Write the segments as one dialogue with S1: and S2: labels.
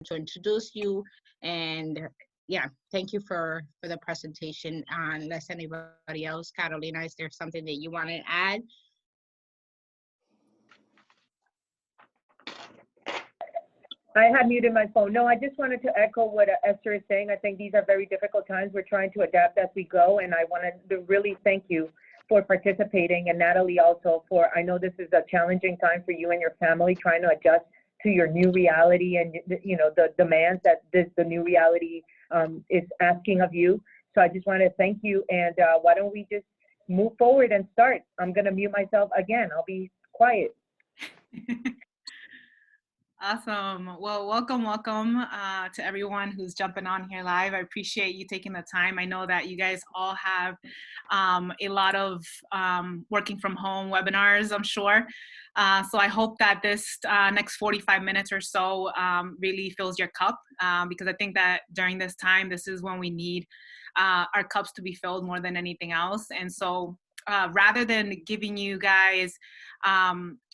S1: to introduce you. And yeah, thank you for the presentation. Unless anybody else, Carolina, is there something that you want to add?
S2: I had muted my phone. No, I just wanted to echo what Esther is saying. I think these are very difficult times. We're trying to adapt as we go, and I wanted to really thank you for participating, and Natalie also for, I know this is a challenging time for you and your family trying to adjust to your new reality and, you know, the demands that the new reality is asking of you. So I just want to thank you, and why don't we just move forward and start. I'm going to mute myself again. I'll be quiet.
S3: Awesome. Well, welcome to everyone who's jumping on here live. I appreciate you taking the time. I know that you guys all have a lot of working from home webinars, I'm sure. So I hope that this next 45 minutes or so really fills your cup, because I think that during this time, this is when we need our cups to be filled more than anything else. And so rather than giving you guys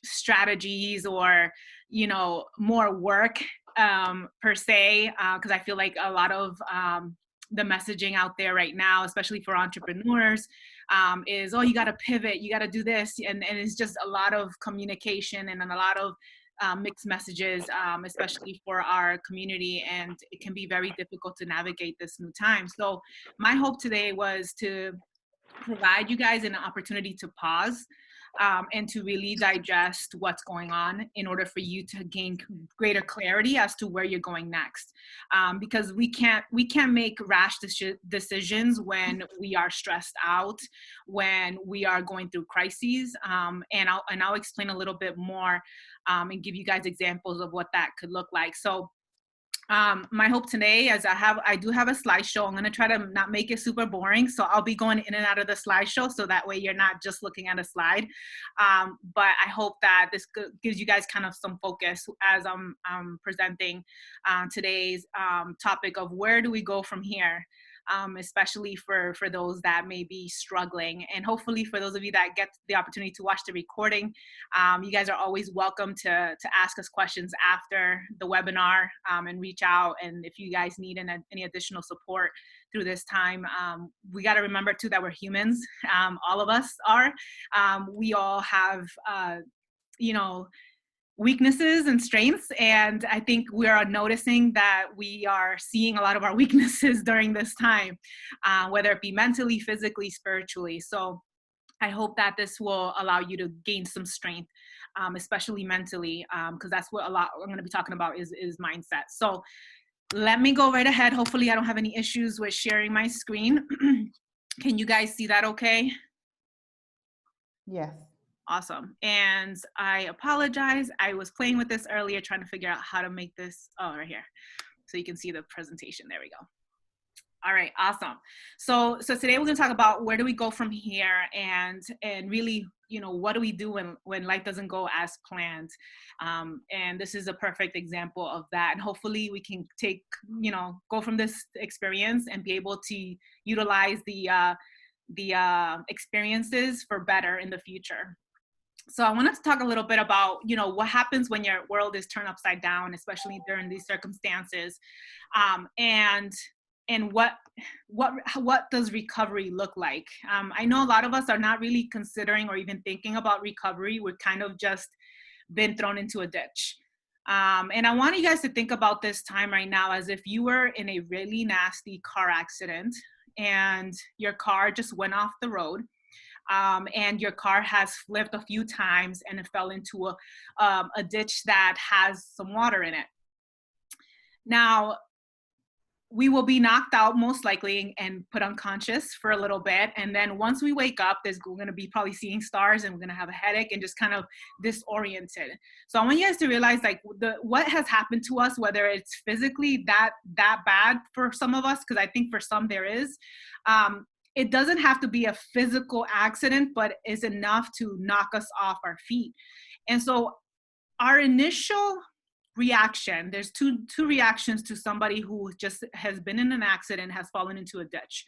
S3: strategies or, you know, more work per se, because I feel like a lot of the messaging out there right now, especially for entrepreneurs, is, oh, you got to pivot, you got to do this. And it's just a lot of communication and a lot of mixed messages, especially for our community. And it can be very difficult to navigate this new time. So my hope today was to provide you guys an opportunity to pause and to really digest what's going on in order for you to gain greater clarity as to where you're going next. Because we can't make rash decisions when we are stressed out, when we are going through crises. And I'll explain a little bit more and give you guys examples of what that could look like. So my hope today is I do have a slideshow. I'm going to try to not make it super boring. So I'll be going in and out of the slideshow. So that way you're not just looking at a slide. But I hope that this gives you guys kind of some focus as I'm presenting today's topic of where do we go from here? Especially for those that may be struggling. And hopefully for those of you that get the opportunity to watch the recording, you guys are always welcome to ask us questions after the webinar and reach out. And if you guys need any additional support through this time, we got to remember too that we're humans. All of us are. We all have, you know, weaknesses and strengths, and I think we are noticing that we are seeing a lot of our weaknesses during this time, whether it be mentally, physically, spiritually. So I hope that this will allow you to gain some strength, especially mentally, because that's what a lot I'm going to be talking about is mindset. So let me go right ahead. Hopefully I don't have any issues with sharing my screen. Can you guys see that okay?
S4: Yes.
S3: Awesome. And I apologize. I was playing with this earlier, trying to figure out how to make this, oh, right here. So you can see the presentation. There we go. All right, awesome. So today we're going to talk about where do we go from here, and really, you know, what do we do when life doesn't go as planned? And this is a perfect example of that. And hopefully we can take, you know, go from this experience and be able to utilize the experiences for better in the future. So I wanted to talk a little bit about, you know, what happens when your world is turned upside down, especially during these circumstances, and what does recovery look like? I know a lot of us are not really considering or even thinking about recovery. We're kind of just been thrown into a ditch. And I want you guys to think about this time right now as if you were in a really nasty car accident and your car just went off the road. And your car has flipped a few times and it fell into a ditch that has some water in it. Now, we will be knocked out most likely and put unconscious for a little bit. And then once we wake up, we're going to be probably seeing stars and we're going to have a headache and just kind of disoriented. So I want you guys to realize like what has happened to us, whether it's physically that bad for some of us, because I think for some there is. It doesn't have to be a physical accident, but is enough to knock us off our feet. And so our initial reaction, there's two reactions to somebody who just has been in an accident, has fallen into a ditch.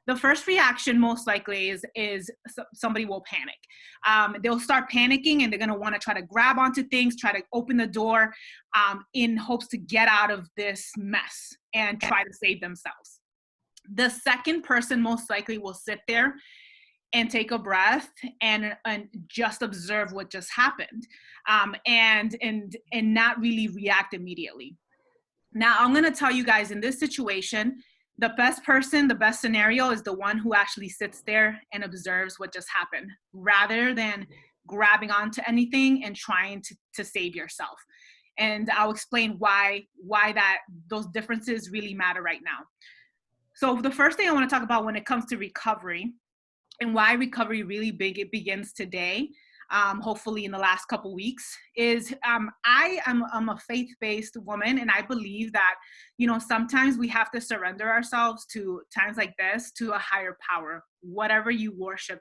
S3: the first reaction most likely is somebody will panic. They'll start panicking and they're going to want to try to grab onto things, try to open the door in hopes to get out of this mess and try to save themselves. The second person most likely will sit there and take a breath and just observe what just happened, and not really react immediately. Now, I'm going to tell you guys, in this situation, the best person, the best scenario is the one who actually sits there and observes what just happened, rather than grabbing onto anything and trying to save yourself. And I'll explain why those differences really matter right now. So the first thing I want to talk about when it comes to recovery, and why recovery really it begins today, hopefully in the last couple weeks, is I'm a faith-based woman, and I believe that, sometimes we have to surrender ourselves to times like this to a higher power, whatever you worship.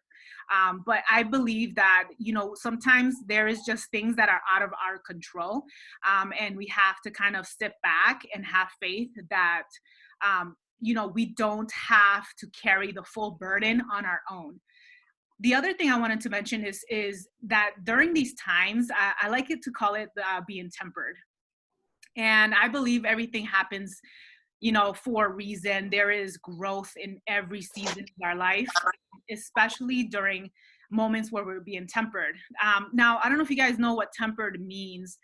S3: But I believe that, sometimes there is just things that are out of our control, and we have to kind of step back and have faith that we don't have to carry the full burden on our own. The other thing I wanted to mention is that during these times, I like it to call it being tempered. And I believe everything happens, for a reason. There is growth in every season of our life, especially during moments where we're being tempered. Now, I don't know if you guys know what tempered means,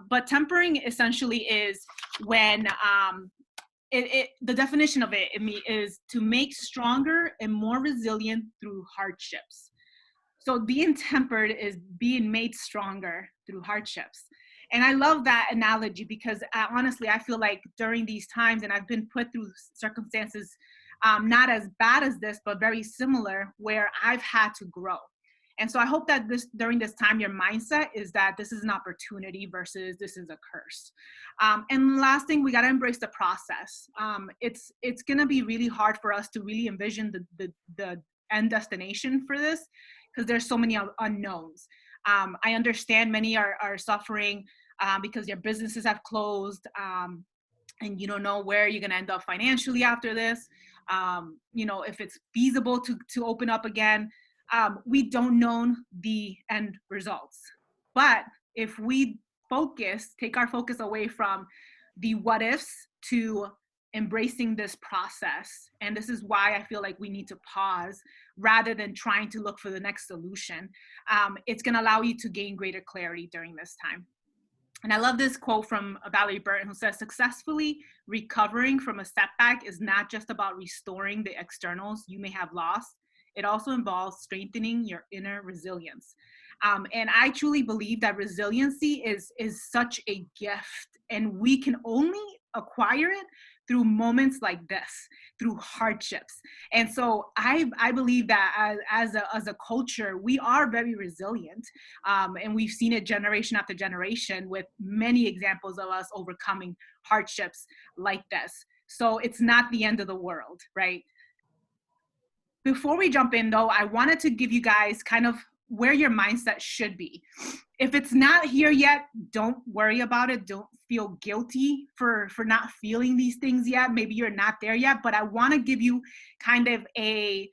S3: but tempering essentially is when the definition of it is to make stronger and more resilient through hardships. So being tempered is being made stronger through hardships. And I love that analogy because honestly, I feel like during these times, and I've been put through circumstances not as bad as this, but very similar, where I've had to grow. And so I hope that during this time, your mindset is that this is an opportunity versus this is a curse. And last thing, we got to embrace the process. It's going to be really hard for us to really envision the end destination for this because there's so many unknowns. I understand many are suffering because their businesses have closed, and you don't know where you're going to end up financially after this. If it's feasible to open up again. We don't know the end results. But if we take our focus away from the what ifs to embracing this process, and this is why I feel like we need to pause rather than trying to look for the next solution, it's going to allow you to gain greater clarity during this time. And I love this quote from Valerie Burton, who says, successfully recovering from a setback is not just about restoring the externals you may have lost. It also involves strengthening your inner resilience. And I truly believe that resiliency is such a gift, and we can only acquire it through moments like this, through hardships. And so I believe that as a culture, we are very resilient. And we've seen it generation after generation with many examples of us overcoming hardships like this. So it's not the end of the world, right? Before we jump in though, I wanted to give you guys kind of where your mindset should be. If it's not here yet, don't worry about it. Don't feel guilty for not feeling these things yet. Maybe you're not there yet, but I want to give you kind of a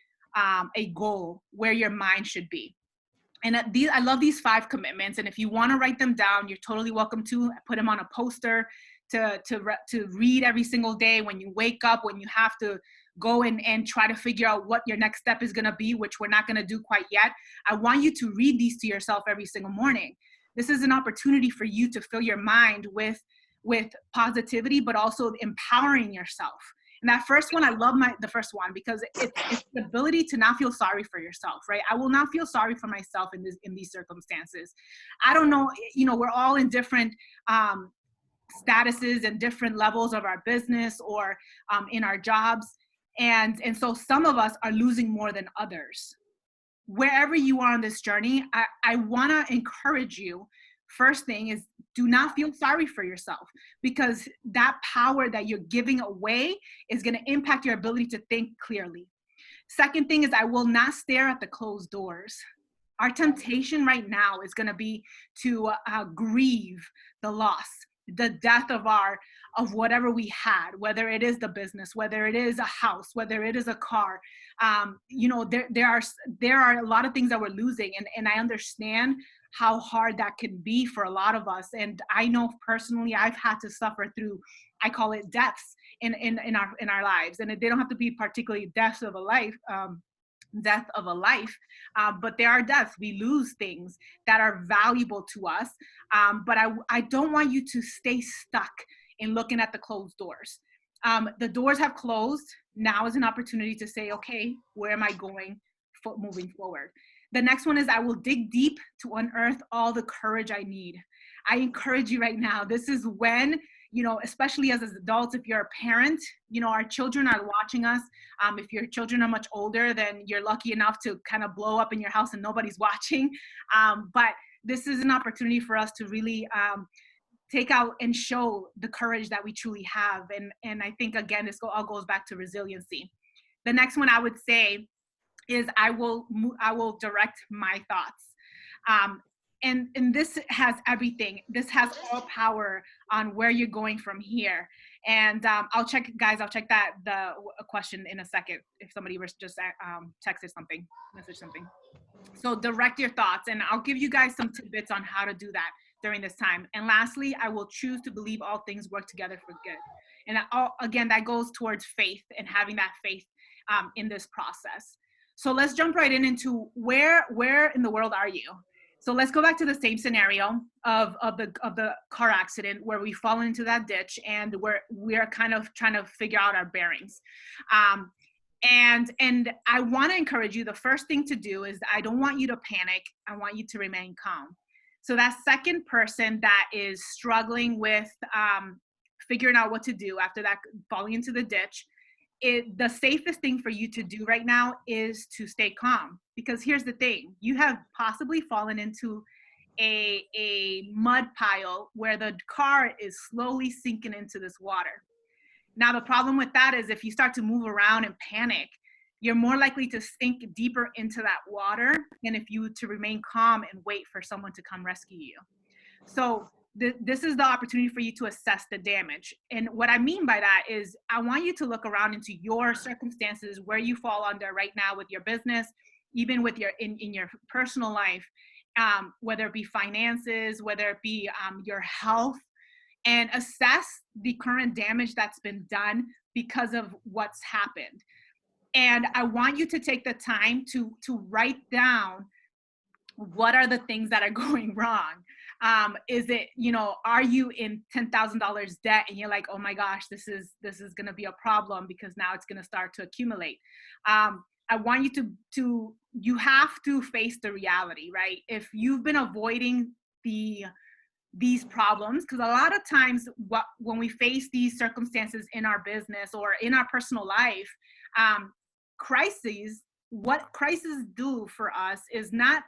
S3: goal where your mind should be. And I love these 5 commitments. And if you want to write them down, you're totally welcome to put them on a poster to read every single day when you wake up, when you have to go and try to figure out what your next step is going to be, which we're not going to do quite yet. I want you to read these to yourself every single morning. This is an opportunity for you to fill your mind with positivity, but also empowering yourself. And that first one, I love the first one because it's the ability to not feel sorry for yourself, right? I will not feel sorry for myself in these circumstances. I don't know, we're all in different statuses and different levels of our business or in our jobs. And so some of us are losing more than others. Wherever you are on this journey, I want to encourage you. First thing is, do not feel sorry for yourself, because that power that you're giving away is going to impact your ability to think clearly. Second thing is, I will not stare at the closed doors. Our temptation right now is going to be to grieve the loss, the death of whatever we had, whether it is the business, whether it is a house, whether it is a car. There are a lot of things that we're losing, and I understand how hard that can be for a lot of us. And I know personally, I've had to suffer through, I call it deaths in our lives, and they don't have to be particularly death of a life, but there are deaths. We lose things that are valuable to us, but I don't want you to stay stuck in looking at the closed doors. The doors have closed. Now is an opportunity to say, okay, where am I going moving forward? The next one is, I will dig deep to unearth all the courage I need. I encourage you right now. This is when, especially as adults, if you're a parent, our children are watching us. If your children are much older, then you're lucky enough to kind of blow up in your house and nobody's watching. But this is an opportunity for us to really take out and show the courage that we truly have. And I think, again, this all goes back to resiliency. The next one I would say is, I will direct my thoughts. And this has everything. This has all power on where you're going from here. And I'll check the question in a second if somebody was just texted something, message something. So direct your thoughts, and I'll give you guys some tidbits on how to do that during this time. And lastly, I will choose to believe all things work together for good. And again, that goes towards faith and having that faith in this process. So let's jump right into where in the world are you? So let's go back to the same scenario of the car accident where we fall into that ditch and we're kind of trying to figure out our bearings. And I want to encourage you, the first thing to do is, I don't want you to panic. I want you to remain calm. So that second person that is struggling with figuring out what to do after that falling into the ditch, the safest thing for you to do right now is to stay calm. Because here's the thing, you have possibly fallen into a mud pile where the car is slowly sinking into this water. Now, the problem with that is, if you start to move around and panic, you're more likely to sink deeper into that water than if you to remain calm and wait for someone to come rescue you. So this is the opportunity for you to assess the damage. And what I mean by that is, I want you to look around into your circumstances, where you fall under right now with your business, even with in your personal life, whether it be finances, whether it be your health, and assess the current damage that's been done because of what's happened. And I want you to take the time to write down, what are the things that are going wrong? Is it, are you in $10,000 debt and you're like, oh my gosh, this is going to be a problem because now it's going to start to accumulate. I want you to you have to face the reality, right? If you've been avoiding these problems, because a lot of times when we face these circumstances in our business or in our personal life, crises, what crises do for us is not,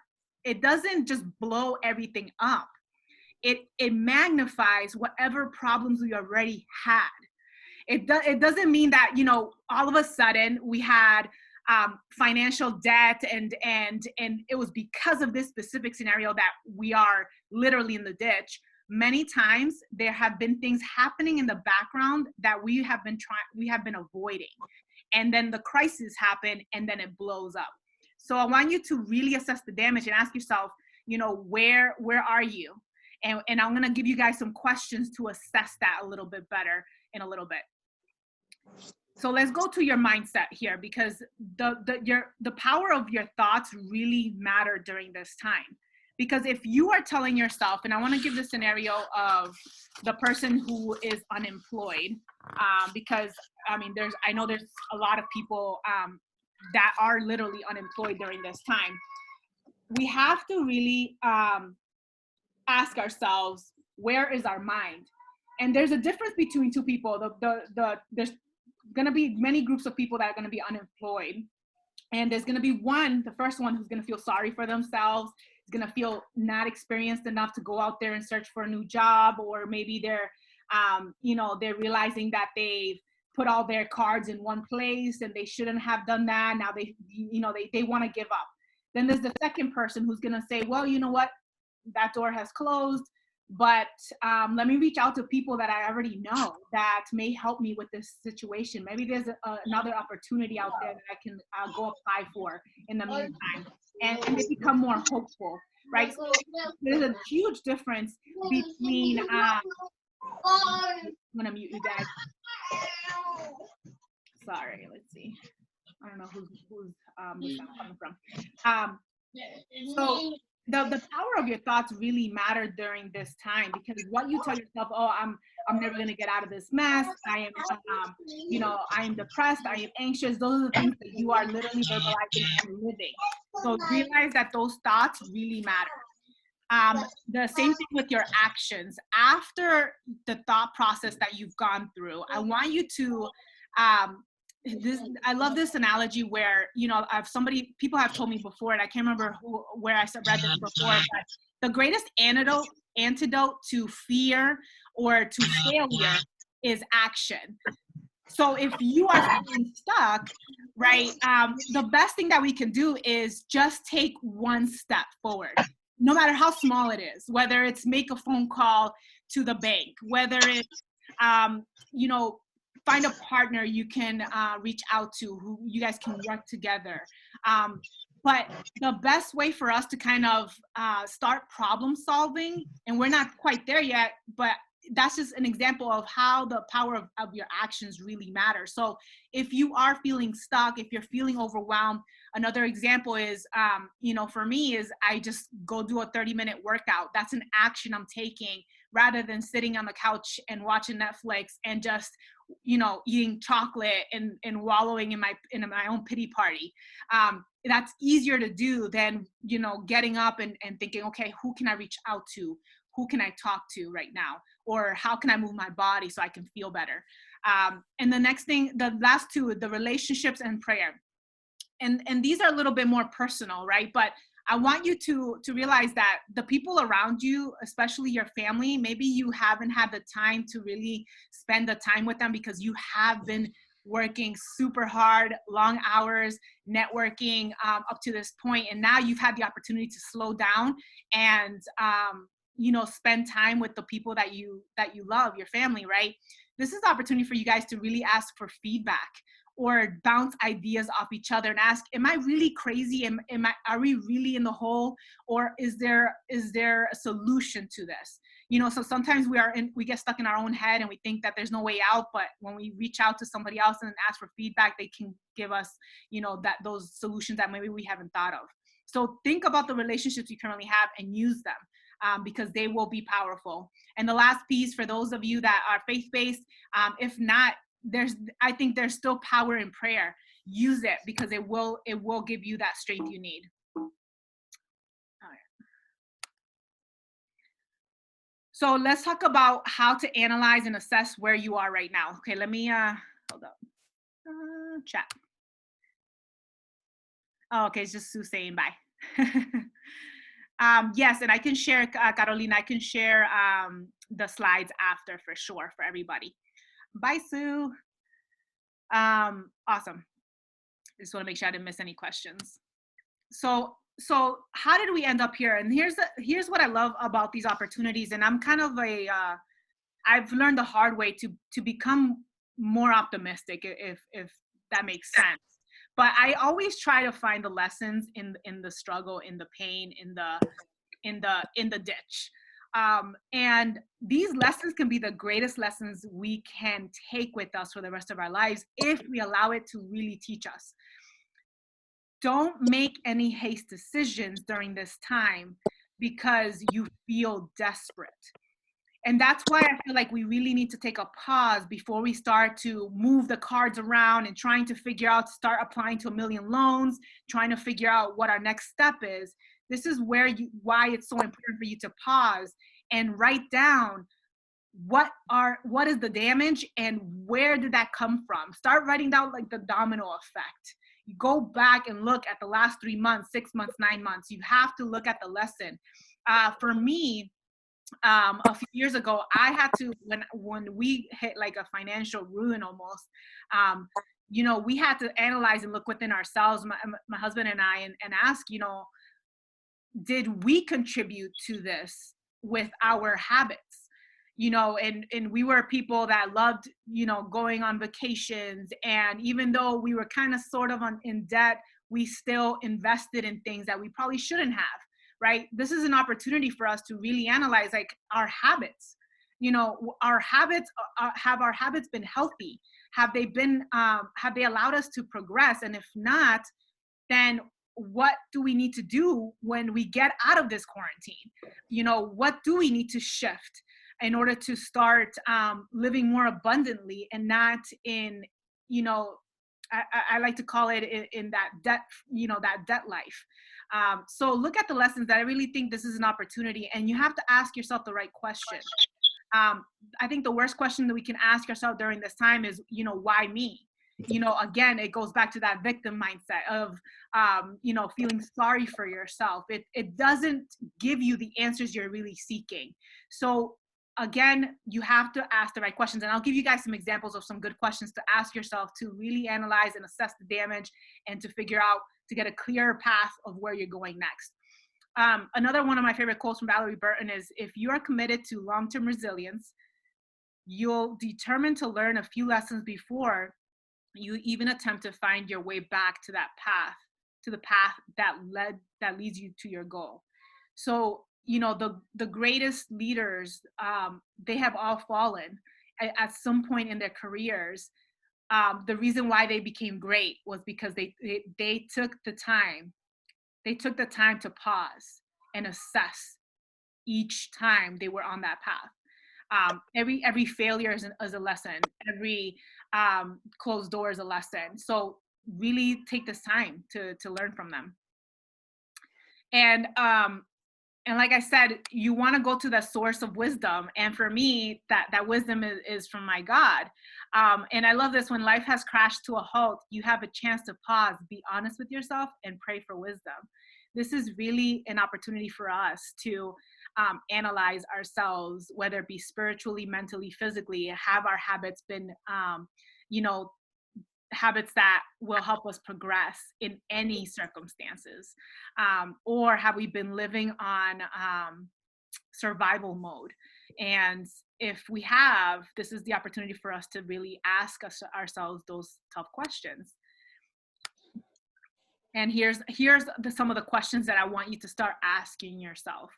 S3: it doesn't just blow everything up. It magnifies whatever problems we already had. It doesn't mean that, all of a sudden we had financial debt and it was because of this specific scenario that we are literally in the ditch. Many times there have been things happening in the background that we have been avoiding. And then the crisis happen and then it blows up. So I want you to really assess the damage and ask yourself, where are you? And I'm going to give you guys some questions to assess that a little bit better in a little bit. So let's go to your mindset here, because the power of your thoughts really matter during this time. Because if you are telling yourself, and I want to give the scenario of the person who is unemployed, because I know there's a lot of people that are literally unemployed during this time. We have to really ask ourselves, where is our mind? And there's a difference between two people. There's going to be many groups of people that are going to be unemployed. And there's going to be the first one who's going to feel sorry for themselves, is going to feel not experienced enough to go out there and search for a new job, or maybe they're realizing that they've put all their cards in one place and they shouldn't have done that. Now they want to give up. Then there's the second person who's going to say, well, you know what? That door has closed. but let me reach out to people that I already know that may help me with this situation. Maybe there's another opportunity out there that I can go apply for in the meantime, and they become more hopeful, right? So there's a huge difference between, I'm gonna mute you guys. Sorry, let's see. I don't know who's the sound coming from. So the power of your thoughts really matter during this time, because what you tell yourself, oh, I'm never gonna get out of this mess. I am, I am depressed. I am anxious. Those are the things that you are literally verbalizing and living. So realize that those thoughts really matter. The same thing with your actions. After the thought process that you've gone through, I want you to, I love this analogy where, people have told me before, and I can't remember where I read this before, but the greatest antidote to fear or to failure is action. So if you are feeling stuck, right, the best thing that we can do is just take one step forward, no matter how small it is, whether it's make a phone call to the bank, whether it's, find a partner you can reach out to who you guys can work together. But the best way for us to kind of start problem solving, and we're not quite there yet, but that's just an example of how the power of your actions really matter. So if you are feeling stuck, if you're feeling overwhelmed, another example is, for me is I just go do a 30-minute workout. That's an action I'm taking rather than sitting on the couch and watching Netflix and just, eating chocolate and wallowing in my own pity party. That's easier to do than, getting up and thinking, okay, who can I reach out to? Who can I talk to right now? Or how can I move my body so I can feel better? And the next thing, the last two, the relationships and prayer. And these are a little bit more personal, right? But I want you to realize that the people around you, especially your family, maybe you haven't had the time to really spend the time with them because you have been working super hard, long hours, networking up to this point, and now you've had the opportunity to slow down and spend time with the people that you love, your family, right? This is the opportunity for you guys to really ask for feedback or bounce ideas off each other and ask, am I really crazy? Are we really in the hole? Or is there a solution to this? So sometimes we get stuck in our own head and we think that there's no way out, but when we reach out to somebody else and ask for feedback, they can give us, those solutions that maybe we haven't thought of. So think about the relationships you currently have and use them. Because they will be powerful. And the last piece, for those of you that are faith-based, if not, I think there's still power in prayer. Use it because it will give you that strength you need. All right. So let's talk about how to analyze and assess where you are right now. Okay, let me hold up. Chat. Oh, okay, it's just Sue saying bye. Yes, and I can share, Carolina, I can share the slides after for sure for everybody. Bye, Sue. Awesome. I just want to make sure I didn't miss any questions. So how did we end up here? And here's what I love about these opportunities. And I'm kind of I've learned the hard way to become more optimistic, if that makes sense. But I always try to find the lessons in the struggle, in the pain, in the ditch. And these lessons can be the greatest lessons we can take with us for the rest of our lives if we allow it to really teach us. Don't make any haste decisions during this time because you feel desperate. And that's why I feel like we really need to take a pause before we start to move the cards around and trying to figure out, start applying to a million loans, trying to figure out what our next step is. This is why it's so important for you to pause and write down what is the damage and where did that come from. Start writing down like the domino effect. You go back and look at the last 3 months, 6 months, 9 months. You have to look at the lesson. For me, a few years ago, I had to, when we hit like a financial ruin almost, we had to analyze and look within ourselves, my husband and I, and ask, did we contribute to this? with our habits, you know, and we were people that loved, you know, going on vacations. And even though we were kind of sort of in debt, we still invested in things that we probably shouldn't have, right? This is an opportunity for us to really analyze like our habits. You know, our habits, have our habits been healthy? Have they been, have they allowed us to progress? And if not, then what do we need to do when we get out of this quarantine? You know, what do we need to shift in order to start living more abundantly and not in, you know, I like to call it in that debt, you know, that debt life. So look at the lessons that I really think this is an opportunity, and you have to ask yourself the right question. I think the worst question that we can ask ourselves during this time is, you know, why me? You know, again, it goes back to that victim mindset of, you know, feeling sorry for yourself. It doesn't give you the answers you're really seeking. So again, you have to ask the right questions. And I'll give you guys some examples of some good questions to ask yourself to really analyze and assess the damage and to figure out, to get a clearer path of where you're going next. Another one of my favorite quotes from Valerie Burton is, if you are committed to long-term resilience, you'll determine to learn a few lessons before you even attempt to find your way back to that path, to the path that leads you to your goal. So, you know, the greatest leaders, they have all fallen at some point in their careers. The reason why they became great was because they took the time. They took the time to pause and assess each time they were on that path. Every failure is a lesson. Every closed door is a lesson. So really take this time to learn from them. And like I said, you want to go to the source of wisdom. And for me, that wisdom is from my God. And I love this: when life has crashed to a halt, you have a chance to pause, be honest with yourself, and pray for wisdom. This is really an opportunity for us to analyze ourselves, whether it be spiritually, mentally, physically. Have our habits been, you know, habits that will help us progress in any circumstances? Or have we been living on survival mode? And if we have, this is the opportunity for us to really ask ourselves those tough questions. And here's some of the questions that I want you to start asking yourself.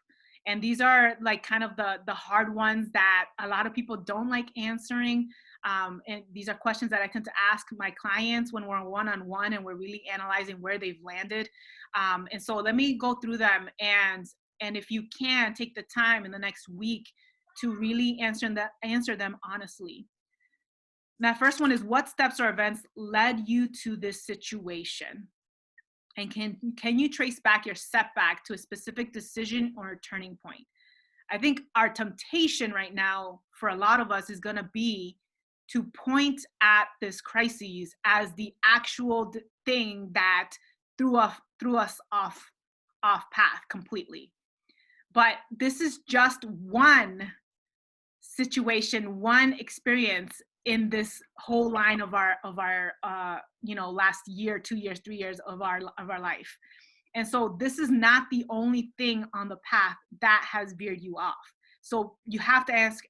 S3: And these are like kind of the hard ones that a lot of people don't like answering. And these are questions that I tend to ask my clients when we're one-on-one and we're really analyzing where they've landed. And so let me go through them. And if you can, take the time in the next week to really answer them honestly. That first one is, what steps or events led you to this situation? And can you trace back your setback to a specific decision or a turning point? I think our temptation right now for a lot of us is going to be to point at this crisis as the actual thing that threw us off path completely. But this is just one situation, one experience in this whole line of our you know, last year, 2 years, 3 years of our life. And so this is not the only thing on the path that has veered you off. So you have to ask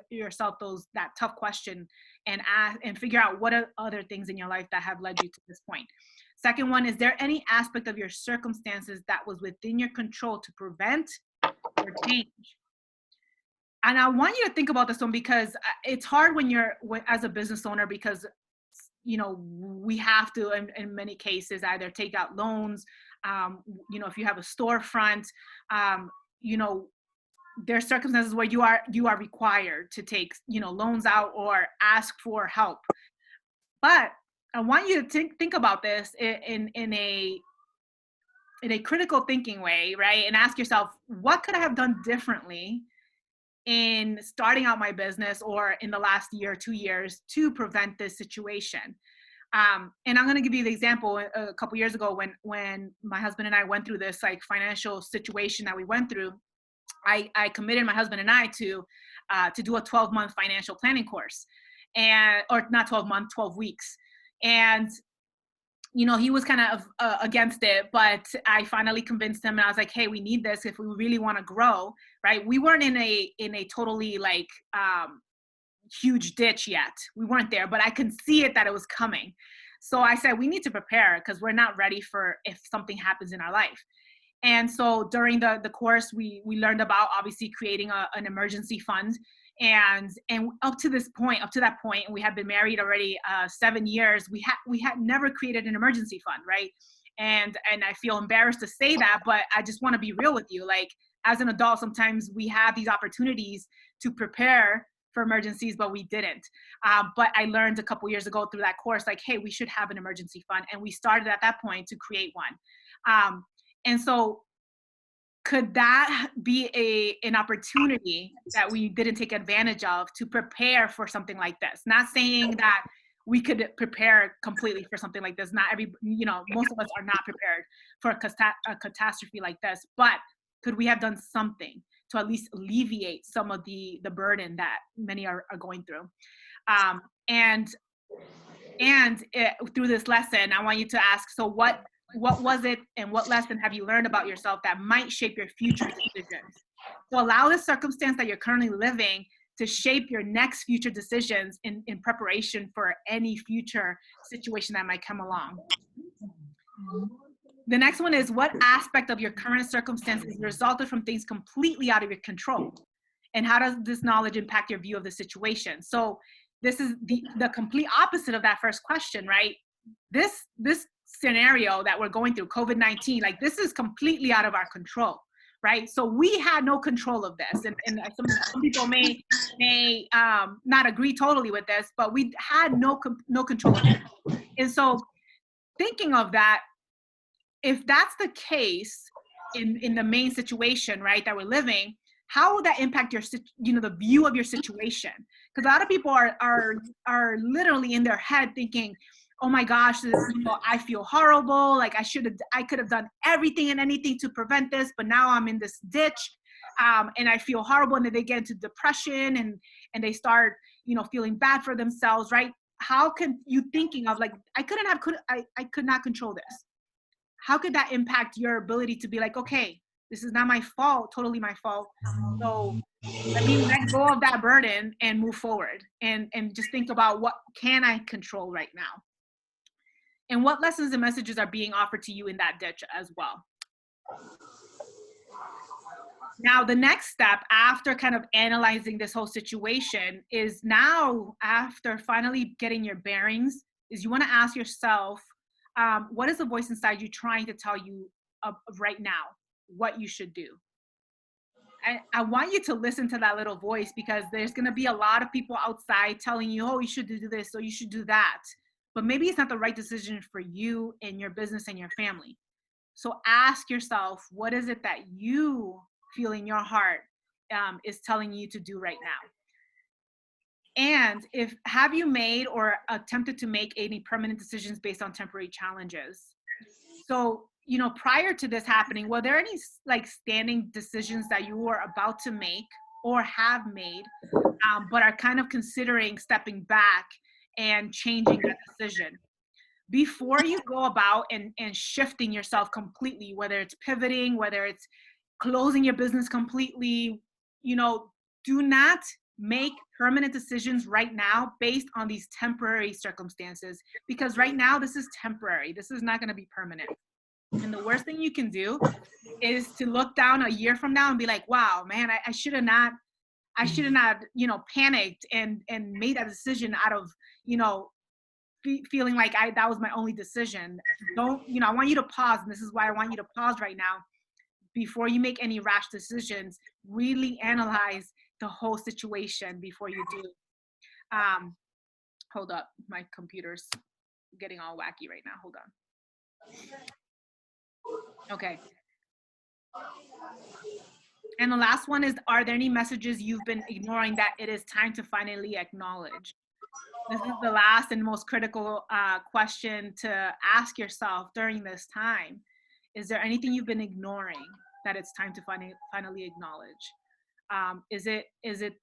S3: yourself that tough question and figure out what are other things in your life that have led you to this point. Second one, is there any aspect of your circumstances that was within your control to prevent or change? And I want you to think about this one, because it's hard when you're as a business owner, because, you know, we have to, in many cases, either take out loans. You know, if you have a storefront, you know, there are circumstances where you are required to take, you know, loans out or ask for help. But I want you to think about this in a critical thinking way, right? And ask yourself, what could I have done differently in starting out my business or in the last year, 2 years, to prevent this situation? And I'm going to give you the example. A couple years ago, when my husband and I went through this like financial situation that we went through, I committed my husband and I to do a 12-month financial planning course, or not 12 months, 12 weeks. And you know, he was kind of against it, but I finally convinced him, and I was like, hey, we need this if we really want to grow, right? We weren't in a totally like huge ditch yet. We weren't there, but I can see it that it was coming. So I said, we need to prepare because we're not ready for if something happens in our life. And so during the course, we learned about obviously creating an emergency fund. And up to that point, and we had been married already 7 years, we had never created an emergency fund, right? And I feel embarrassed to say that, but I just want to be real with you. Like, as an adult, sometimes we have these opportunities to prepare for emergencies, but we didn't. But I learned a couple years ago through that course, like, hey, we should have an emergency fund. And we started at that point to create one. And so could that be an opportunity that we didn't take advantage of to prepare for something like this? Not saying that we could prepare completely for something like this. Not every, you know, most of us are not prepared for a catastrophe like this, but could we have done something to at least alleviate some of the burden that many are going through? Through this lesson, I want you to ask, so what was it and what lesson have you learned about yourself that might shape your future decisions? So allow the circumstance that you're currently living to shape your next future decisions in preparation for any future situation that might come along. The next one is, what aspect of your current circumstances resulted from things completely out of your control? And how does this knowledge impact your view of the situation? So this is the complete opposite of that first question, right? This scenario that we're going through, COVID-19, like, this is completely out of our control, right? So we had no control of this. And some people may not agree totally with this, but we had no control of it. And so thinking of that, if that's the case in the main situation, right, that we're living, how will that impact your, you know, the view of your situation? Because a lot of people are literally in their head thinking, oh my gosh, this, you know, I feel horrible. Like, I could have done everything and anything to prevent this, but now I'm in this ditch, and I feel horrible. And then they get into depression and they start, you know, feeling bad for themselves, right? How can you thinking of like, I could not control this? How could that impact your ability to be like, okay, this is not my fault, totally my fault. So let me let go of that burden and move forward and just think about what can I control right now? And what lessons and messages are being offered to you in that ditch as well? Now, the next step after kind of analyzing this whole situation is, now after finally getting your bearings, is you want to ask yourself, what is the voice inside you trying to tell you right now what you should do? I want you to listen to that little voice, because there's going to be a lot of people outside telling you, oh, you should do this, or you should do that. But maybe it's not the right decision for you and your business and your family. So ask yourself, what is it that you feel in your heart is telling you to do right now? And have you made or attempted to make any permanent decisions based on temporary challenges? So, you know, prior to this happening, were there any like standing decisions that you were about to make or have made, but are kind of considering stepping back and changing that decision? Before you go about and shifting yourself completely, whether it's pivoting, whether it's closing your business completely, you know, do not make permanent decisions right now based on these temporary circumstances, because right now this is temporary. This is not going to be permanent. And the worst thing you can do is to look down a year from now and be like, wow, man, I should have not, you know, panicked and made that decision out of, you know, feeling like that was my only decision. Don't, you know, I want you to pause. And this is why I want you to pause right now. Before you make any rash decisions, really analyze the whole situation before you do. Hold up, my computer's getting all wacky right now. Hold on. Okay. And the last one is, are there any messages you've been ignoring that it is time to finally acknowledge? This is the last and most critical question to ask yourself during this time. Is there anything you've been ignoring that it's time to finally acknowledge? Is it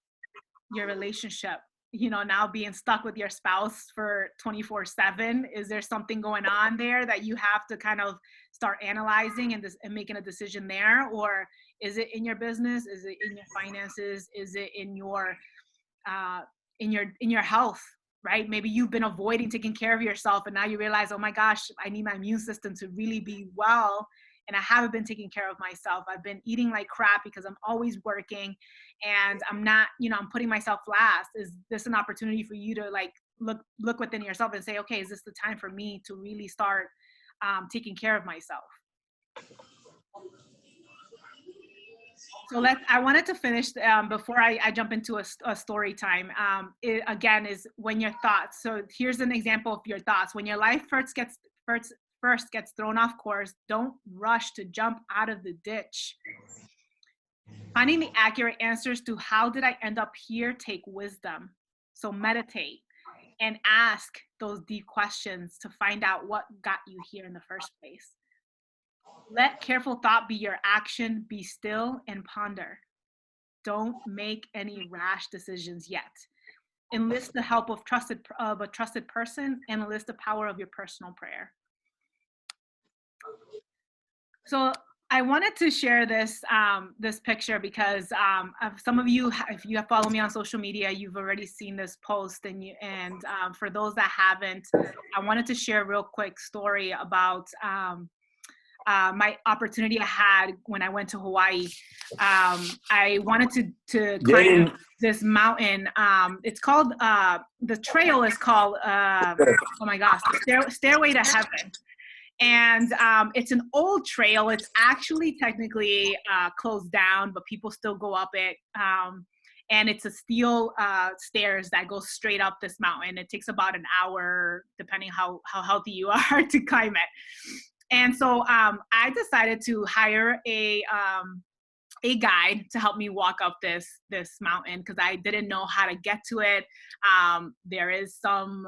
S3: your relationship, now being stuck with your spouse for 24/7? Is there something going on there that you have to kind of start analyzing and making a decision there? Or is it in your business? Is it in your finances? Is it in your health, right? Maybe you've been avoiding taking care of yourself, and now you realize, oh my gosh, I need my immune system to really be well, and I haven't been taking care of myself. I've been eating like crap because I'm always working, and I'm not, I'm putting myself last. Is this an opportunity for you to like look within yourself and say, okay, is this the time for me to really start taking care of myself? So I wanted to finish before I jump into a story time. It, again, is when your thoughts. So here's an example of your thoughts. When your life first gets thrown off course, don't rush to jump out of the ditch. Finding the accurate answers to how did I end up here take wisdom. So meditate and ask those deep questions to find out what got you here in the first place. Let careful thought be your action. Be still and ponder. Don't make any rash decisions yet. Enlist the help of a trusted person, and enlist the power of your personal prayer. So I wanted to share this this picture because some of you, if you have followed me on social media, you've already seen this post. And for those that haven't, I wanted to share a real quick story about my opportunity I had when I went to Hawaii. I wanted to climb this mountain. It's called, the trail is called, oh my gosh, Stairway to Heaven. And it's an old trail. It's actually technically closed down, but people still go up it. And it's a steel stairs that go straight up this mountain. It takes about an hour, depending how healthy you are, to climb it. And so I decided to hire a guide to help me walk up this mountain because I didn't know how to get to it. There is some,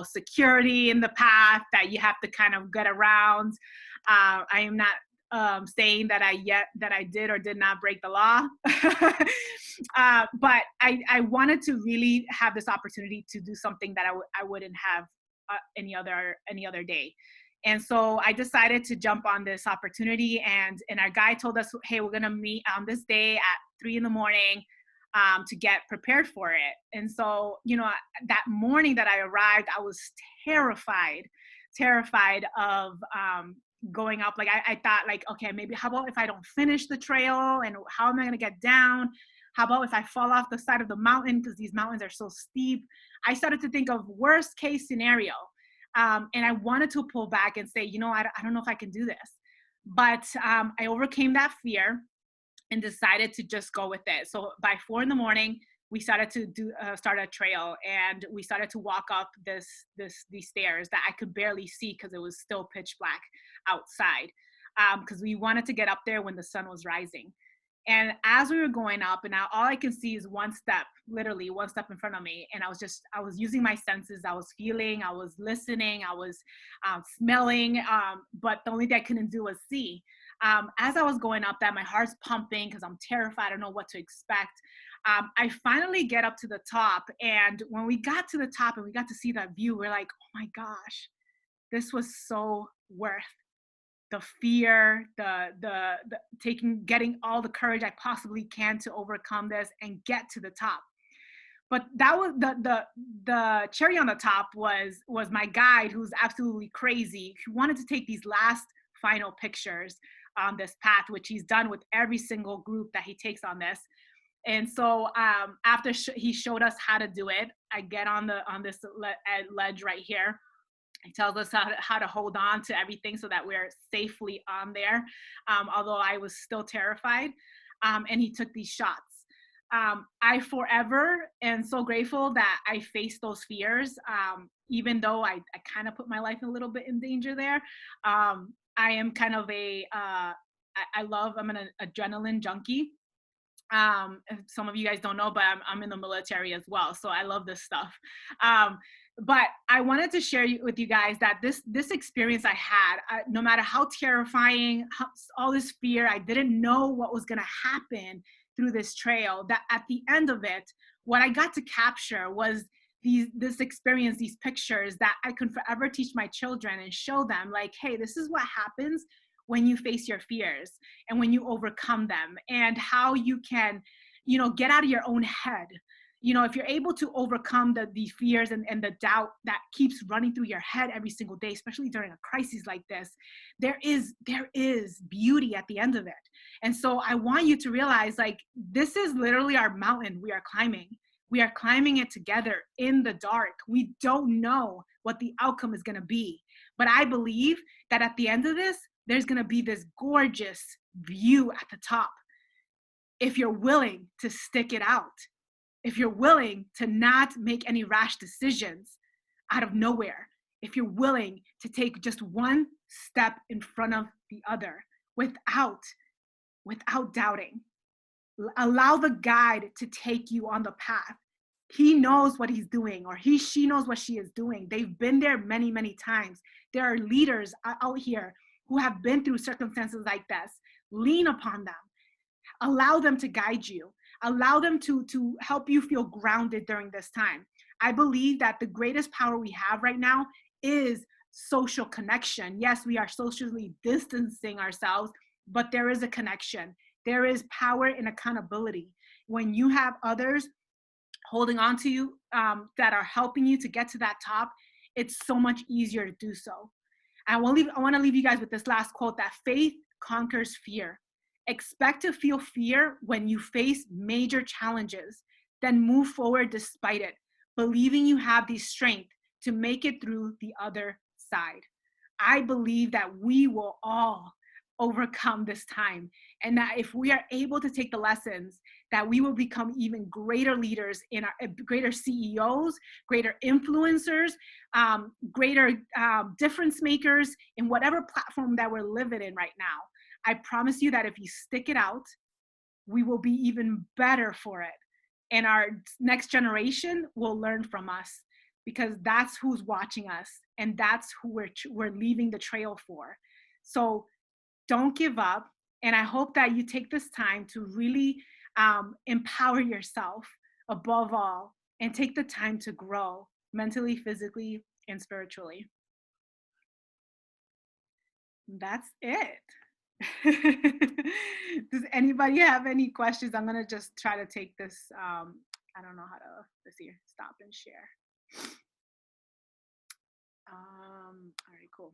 S3: security in the path that you have to kind of get around. I am not saying that I did or did not break the law, but I wanted to really have this opportunity to do something that I wouldn't have any other day. And so I decided to jump on this opportunity, and our guy told us, hey, we're going to meet on this day at 3 a.m. To get prepared for it. And so, that morning that I arrived, I was terrified of going up. Like I thought like, okay, maybe how about if I don't finish the trail, and how am I going to get down? How about if I fall off the side of the mountain, because these mountains are so steep? I started to think of worst case scenario. And I wanted to pull back and say, I don't know if I can do this. But I overcame that fear and decided to just go with it. So by 4 a.m, we started to start a trail, and we started to walk up these stairs that I could barely see because it was still pitch black outside, because we wanted to get up there when the sun was rising. And as we were going up, and now all I can see is one step, literally one step in front of me. And I was using my senses. I was feeling, I was listening, I was smelling, but the only thing I couldn't do was see. As I was going up that, my heart's pumping because I'm terrified. I don't know what to expect. I finally get up to the top. And when we got to the top and we got to see that view, we're like, oh my gosh, this was so worth the fear, the getting all the courage I possibly can to overcome this and get to the top. But that was the cherry on the top was my guide, who's absolutely crazy, who wanted to take these last final pictures on this path, which he's done with every single group that he takes on this. And so after he showed us how to do it, I get on this ledge right here. He tells us how to hold on to everything so that we're safely on there, although I was still terrified. And he took these shots. I forever am so grateful that I faced those fears, even though I kind of put my life a little bit in danger there. I am kind of I'm an adrenaline junkie. Some of you guys don't know, but I'm in the military as well. So I love this stuff. But I wanted to share with you guys that this experience I had, no matter how terrifying, all this fear, I didn't know what was going to happen through this trail, that at the end of it, what I got to capture was this experience, these pictures that I can forever teach my children and show them, like, hey, this is what happens when you face your fears and when you overcome them, and how you can, get out of your own head. If you're able to overcome the fears and the doubt that keeps running through your head every single day, especially during a crisis like this, there is beauty at the end of it. And so I want you to realize, like, this is literally our mountain we are climbing. We are climbing it together in the dark. We don't know what the outcome is going to be. But I believe that at the end of this, there's going to be this gorgeous view at the top. If you're willing to stick it out, if you're willing to not make any rash decisions out of nowhere, if you're willing to take just one step in front of the other without doubting, allow the guide to take you on the path. He knows what he's doing, or she knows what she is doing. They've been there many, many times. There are leaders out here who have been through circumstances like this. Lean upon them. Allow them to guide you. Allow them to help you feel grounded during this time. I believe that the greatest power we have right now is social connection. Yes, we are socially distancing ourselves, but there is a connection. There is power in accountability. When you have others holding on to you that are helping you to get to that top, it's so much easier to do so. I want to leave you guys with this last quote, that faith conquers fear. Expect to feel fear when you face major challenges, then move forward despite it, believing you have the strength to make it through the other side. I believe that we will all overcome this time, and that if we are able to take the lessons, that we will become even greater leaders, in our greater CEOs, greater influencers, greater difference makers in whatever platform that we're living in right now. I promise you that if you stick it out, we will be even better for it. And our next generation will learn from us, because that's who's watching us, and that's who we're leaving the trail for. So don't give up. And I hope that you take this time to really empower yourself above all, and take the time to grow mentally, physically, and spiritually. That's it. Does anybody have any questions? I'm gonna just try to take this. I don't know how to, let's see, stop and share. All right, cool.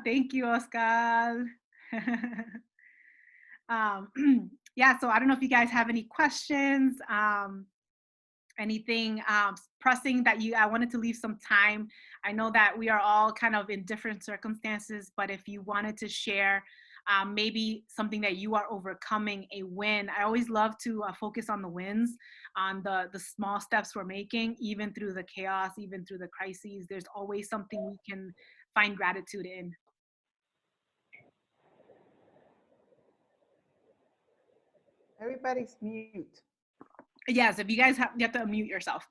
S3: Thank you, Oscar. Yeah, so I don't know if you guys have any questions, anything pressing that I wanted to leave some time. I know that we are all kind of in different circumstances, but if you wanted to share maybe something that you are overcoming, a win. I always love to focus on the wins, on the small steps we're making, even through the chaos, even through the crises. There's always something we can find gratitude in.
S4: Everybody's mute.
S3: Yes, if you guys you have to unmute yourself.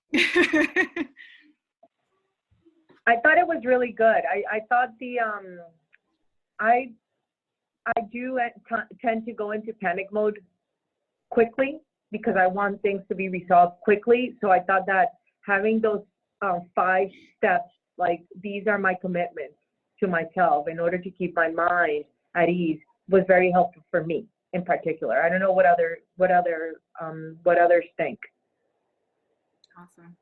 S2: I thought it was really good. I thought I do tend to go into panic mode quickly, because I want things to be resolved quickly. So I thought that having those 5 steps, like, these are my commitments to myself in order to keep my mind at ease, was very helpful for me in particular. I don't know what others think.
S3: Awesome.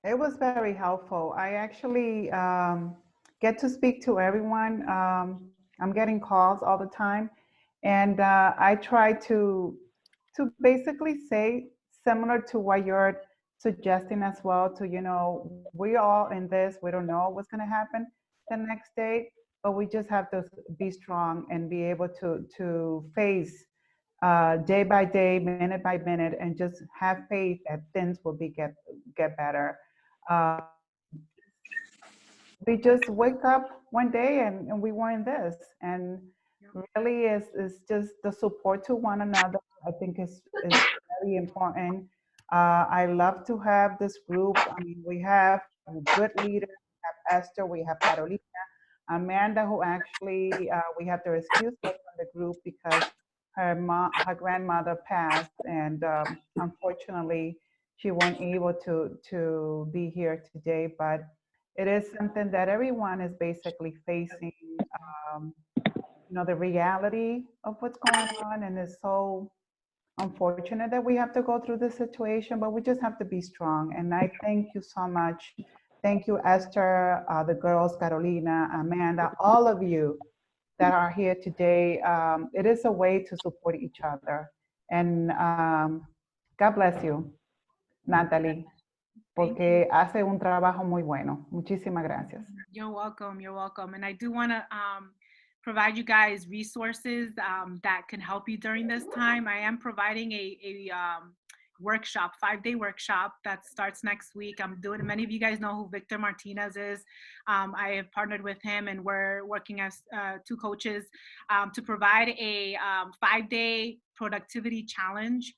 S4: It was very helpful. I actually get to speak to everyone. I'm getting calls all the time, and I try to basically say similar to what you're suggesting as well. To, we're all in this. We don't know what's going to happen the next day, but we just have to be strong and be able to face day by day, minute by minute, and just have faith that things will get better. We just wake up one day and we want this, and really is just the support to one another. I think is very important. I love to have this group. I mean, we have good leaders. We have Esther, we have Carolina, Amanda, who actually we have to excuse her from the group because her grandmother passed, and unfortunately, she wasn't able to be here today. But it is something that everyone is basically facing. Um, the reality of what's going on, and it's so unfortunate that we have to go through this situation, but we just have to be strong. And I thank you so much. Thank you, Esther, the girls, Carolina, Amanda, all of you that are here today. It is a way to support each other. And God bless you, Natalie, porque hace un trabajo muy bueno. Muchísimas gracias.
S3: You're welcome. You're welcome. And I do want to provide you guys resources that can help you during this time. I am providing a workshop, 5-day workshop that starts next week. I'm doing, many of you guys know who Victor Martinez is. I have partnered with him, and we're working as 2 coaches to provide a 5-day productivity challenge.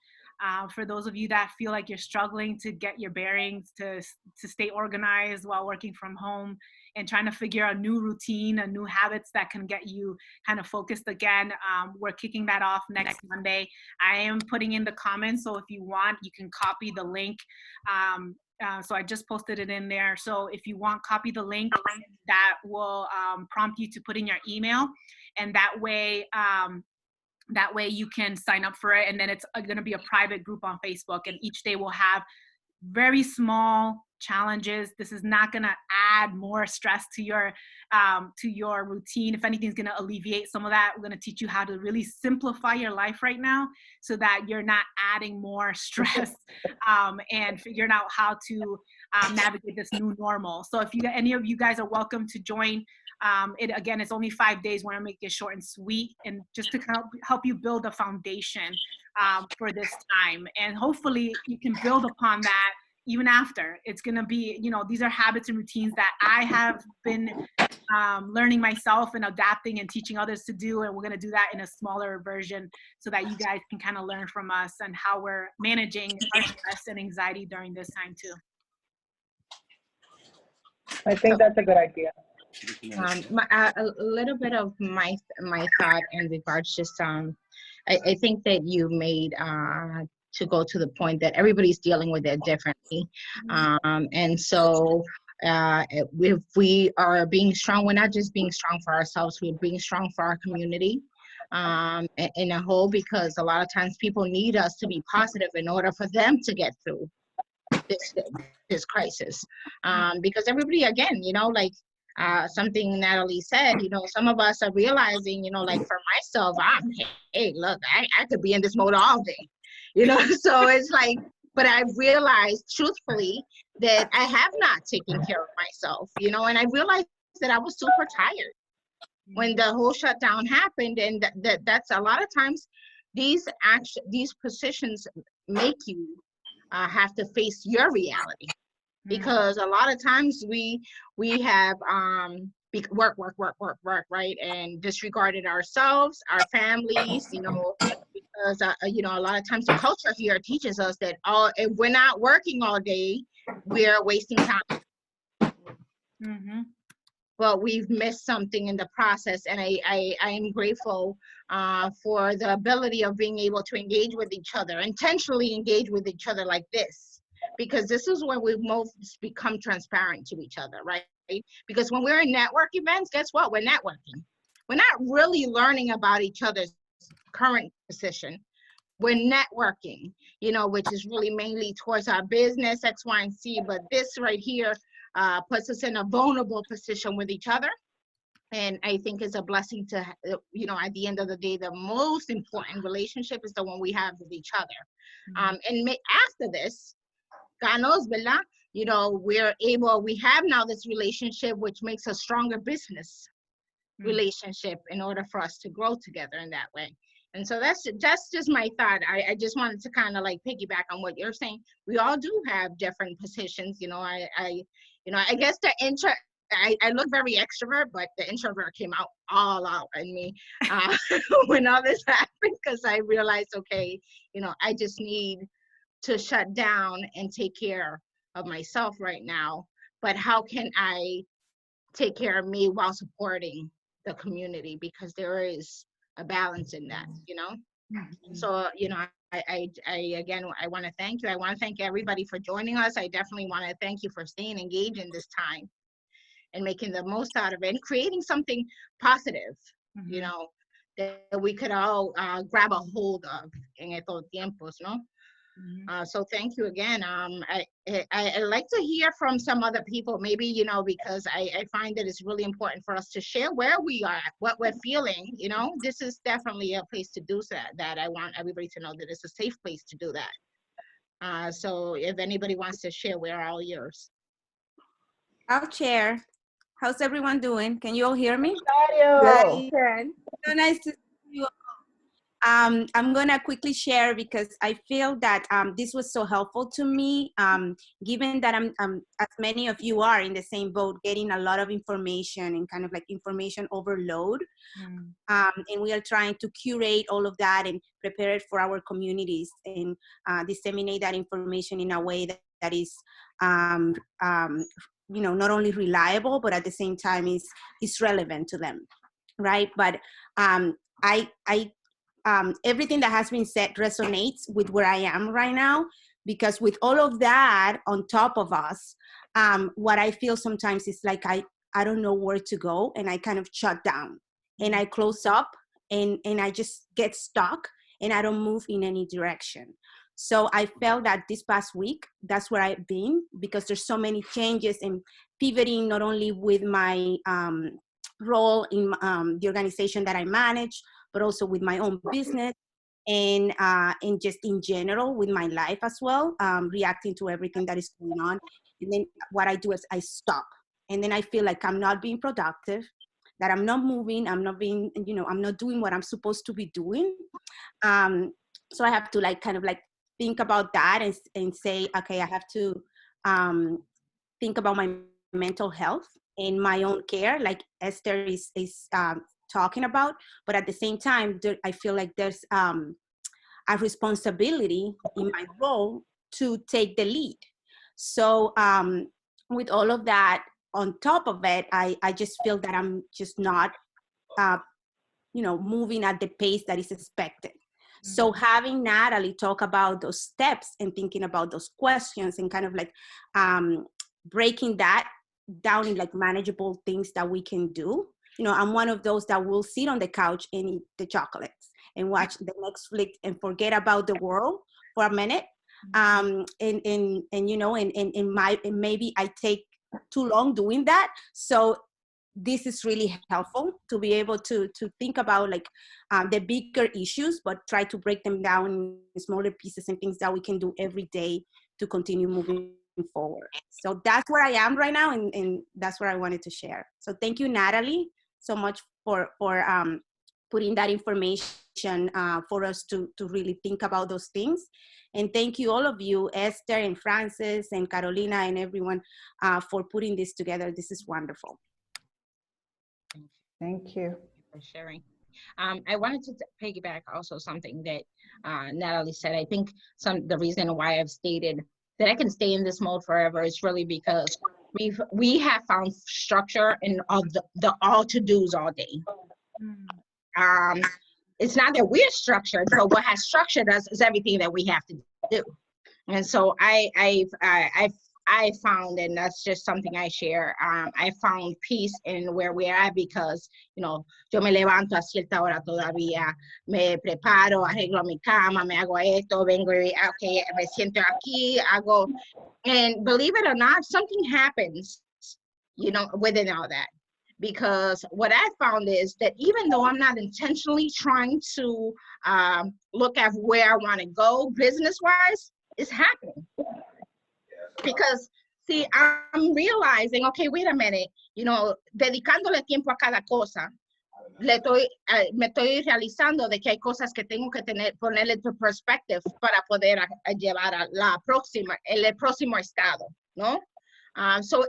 S3: For those of you that feel like you're struggling to get your bearings, to stay organized while working from home and trying to figure out a new routine, new habits that can get you kind of focused again. We're kicking that off next Monday. I am putting in the comments, so if you want, you can copy the link. So I just posted it in there. So if you want, copy the link. That will prompt you to put in your email, and that way you can sign up for it. And then it's going to be a private group on Facebook, and each day will have very small challenges. This is not going to add more stress to your routine. If anything, is going to alleviate some of that. We're going to teach you how to really simplify your life right now, so that you're not adding more stress and figuring out how to navigate this new normal. So if any of you guys are welcome to join. It again, it's only 5 days. We're gonna make it short and sweet, and just to help you build a foundation for this time. And hopefully you can build upon that even after. It's gonna be, these are habits and routines that I have been learning myself and adapting and teaching others to do. And we're gonna do that in a smaller version, so that you guys can kind of learn from us and how we're managing our stress and anxiety during this time too.
S2: I think that's a good idea.
S1: A little bit of my thought in regards, just I think that you made to go to the point that everybody's dealing with it differently, and so if we are being strong, we're not just being strong for ourselves, we're being strong for our community in a whole, because a lot of times people need us to be positive in order for them to get through this crisis, because everybody, again, like something Natalie said, some of us are realizing, like for myself, hey, look, I could be in this mode all day, so it's like, but I realized truthfully that I have not taken care of myself, and I realized that I was super tired when the whole shutdown happened. And that's a lot of times these positions make you have to face your reality. Because a lot of times we have work, right, and disregarded ourselves, our families, because a lot of times the culture here teaches us that if we're not working all day, we're wasting time. But we've missed something in the process, and I am grateful for the ability of being able to engage with each other, intentionally engage with each other like this. Because this is when we most become transparent to each other, right? Because when we're in network events, guess what? We're networking. We're not really learning about each other's current position. We're networking, which is really mainly towards our business, X, Y, and Z. But this right here puts us in a vulnerable position with each other. And I think it's a blessing to, at the end of the day, the most important relationship is the one we have with each other. And after this, God knows, ¿verdad? We have now this relationship, which makes a stronger business relationship in order for us to grow together in that way. And so that's just my thought. I just wanted to kind of like piggyback on what you're saying. We all do have different positions. I guess I look very extrovert, but the introvert came all out in me when all this happened, because I realized, okay, I just need to shut down and take care of myself right now. But how can I take care of me while supporting the community? Because there is a balance in that,
S3: Mhm.
S1: So, again, I want to thank you. I want to thank everybody for joining us. I definitely want to thank you for staying engaged in this time and making the most out of it and creating something positive, you
S3: Mhm.
S1: know, that we could all grab a hold of in estos tiempos, no?
S3: Mhm.
S1: So thank you again. I like to hear from some other people, maybe, because I find that it's really important for us to share where we are, what we're feeling. This is definitely a place to do that. I want everybody to know that it's a safe place to do that. So if anybody wants to share, we're all yours.
S5: I'll share. How's everyone doing? Can you all hear me?
S4: Mario.
S5: Good. So nice to see you. I'm gonna quickly share because I feel that this was so helpful to me. Given that I'm, as many of you are in the same boat, getting a lot of information and kind of like information overload.
S3: Mm.
S5: And we are trying to curate all of that and prepare it for our communities and disseminate that information in a way that is, not only reliable, but at the same time is relevant to them, right? But I everything that has been said resonates with where I am right now, because with all of that on top of us, what I feel sometimes is like I don't know where to go, and I kind of shut down and I close up, and I just get stuck and I don't move in any direction. So I felt that this past week, that's where I've been, because there's so many changes and pivoting, not only with my role in the organization that I manage, but also with my own business, and just in general with my life as well, reacting to everything that is going on. And then what I do is I stop, and then I feel like I'm not being productive, that I'm not moving, I'm not being, I'm not doing what I'm supposed to be doing. Um, so I have to like kind of like think about that, and say, okay, I have to think about my mental health and my own care, like Esther is talking about. But at the same time, I feel like there's a responsibility in my role to take the lead. So with all of that on top of it, I just feel that I'm just not uh, moving at the pace that is expected. So having Natalie talk about those steps and thinking about those questions and kind of like breaking that down in like manageable things that we can do. I'm one of those that will sit on the couch and eat the chocolates and watch the Netflix and forget about the world for a minute. And maybe I take too long doing that. So this is really helpful to be able to think about like the bigger issues, but try to break them down in smaller pieces and things that we can do every day to continue moving forward. So that's where I am right now, and that's what I wanted to share. So thank you, Natalie, so much for putting that information for us to really think about those things. And thank you, all of you, Esther and Francis and Carolina and everyone, for putting this together. This is wonderful.
S4: Thank you.
S1: For sharing. I wanted to piggyback also something that Natalie said. I think the reason why I've stated that I can stay in this mode forever is really because we have found structure in all the all to-dos all day. It's not that we're structured, but what has structured us is everything that we have to do. And so I found, and that's just something I share, I found peace in where we're at because, yo me levanto a cierta hora todavía, me preparo, arreglo mi cama, me hago esto, vengo y, okay, me siento aquí, hago, and believe it or not, something happens, within all that. Because what I found is that even though I'm not intentionally trying to look at where I want to go business-wise, it's happening. Because, see, I'm realizing, okay, wait a minute, dedicándole tiempo a cada cosa, me estoy realizando de que hay cosas que tengo que ponerle to perspective para poder llevar a el próximo estado, ¿no? So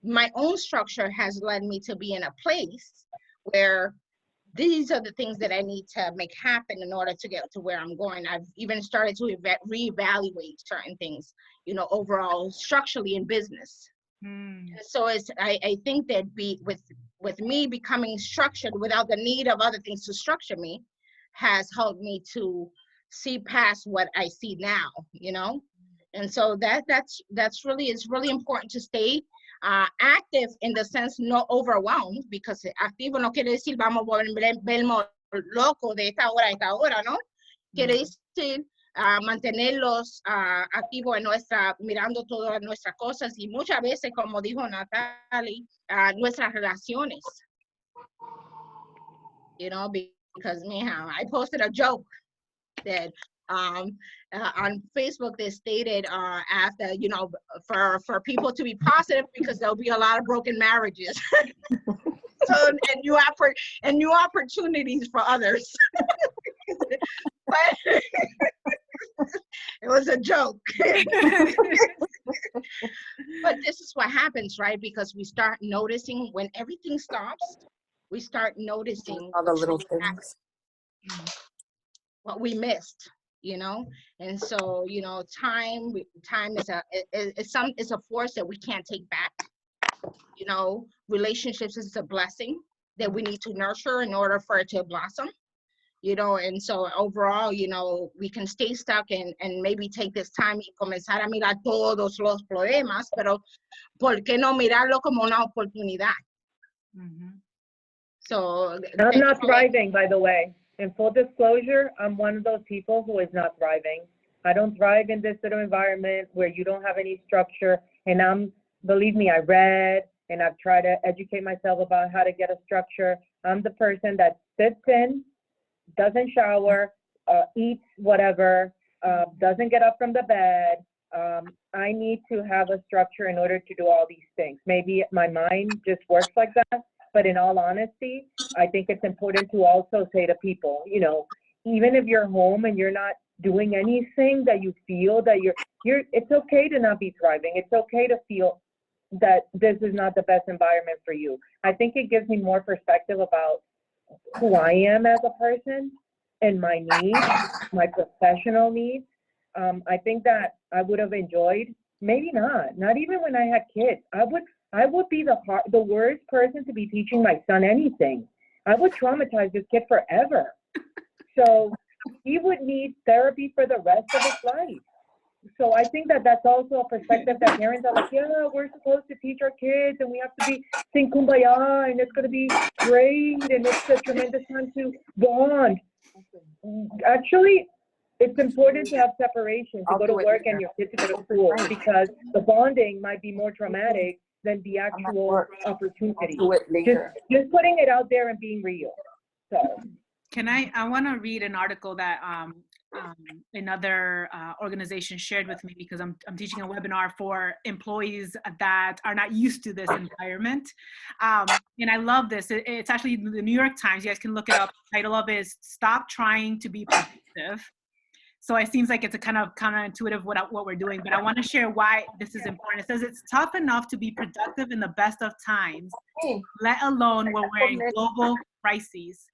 S1: my own structure has led me to be in a place where these are the things that I need to make happen in order to get to where I'm going. I've even started to reevaluate certain things, overall structurally in business. So I think that with me becoming structured without the need of other things to structure me has helped me to see past what I see now, you know? And so that's really, it's really important to stay active in the sense no overwhelmed, because activo no quiere decir vamos a volvernos locos de esta hora, ¿no? Quiere decir mantenerlos activos en mirando todas nuestras cosas, y muchas veces, como dijo Natalie, nuestras relaciones, you know, because I posted a joke that on Facebook, they stated after, you know, for people to be positive, because there'll be a lot of broken marriages. So, and new opportunities for others. But it was a joke. But this is what happens, right? Because we start noticing when everything stops, we start noticing
S6: all the little things.
S1: what we missed, you know. And so, you know, time is a force that we can't take back. You know, relationships is a blessing that we need to nurture in order for it to blossom, you know. And so overall, you know, we can stay stuck and maybe take this time y comenzar a mirar todos los problemas, pero ¿por qué no mirarlo como una oportunidad? So
S2: I'm not thriving, by the way. In full disclosure, I'm one of those people who is not thriving. I don't thrive in this sort of environment where you don't have any structure. And believe me, I read and I've tried to educate myself about how to get a structure. I'm the person that sits in, doesn't shower, eats whatever, doesn't get up from the bed. I need to have a structure in order to do all these things. Maybe my mind just works like that. But in all honesty, I think it's important to also say to people, you know, even if you're home and you're not doing anything that you feel that it's okay to not be thriving. It's okay to feel that this is not the best environment for you. I think it gives me more perspective about who I am as a person and my needs, my professional needs. I think that I would have enjoyed, maybe not even when I had kids. I would be the worst person to be teaching my son anything. I would traumatize this kid forever. So he would need therapy for the rest of his life. So I think that that's also a perspective that parents are like, yeah, we're supposed to teach our kids and we have to sing kumbaya and it's going to be great and it's a tremendous time to bond. Actually, it's important to have separation, to go to work and your kids to go to school, because the bonding might be more traumatic than the actual opportunity. Just putting it out there and being real. So
S3: I want to read an article that another organization shared with me, because I'm teaching a webinar for employees that are not used to this environment. And I love this. It's actually the New York Times. You guys can look it up. The title of it is "Stop Trying to Be Productive." So it seems like it's a kind of counterintuitive what we're doing, but I want to share why this is important. It says it's tough enough to be productive in the best of times, let alone when we're in global crises.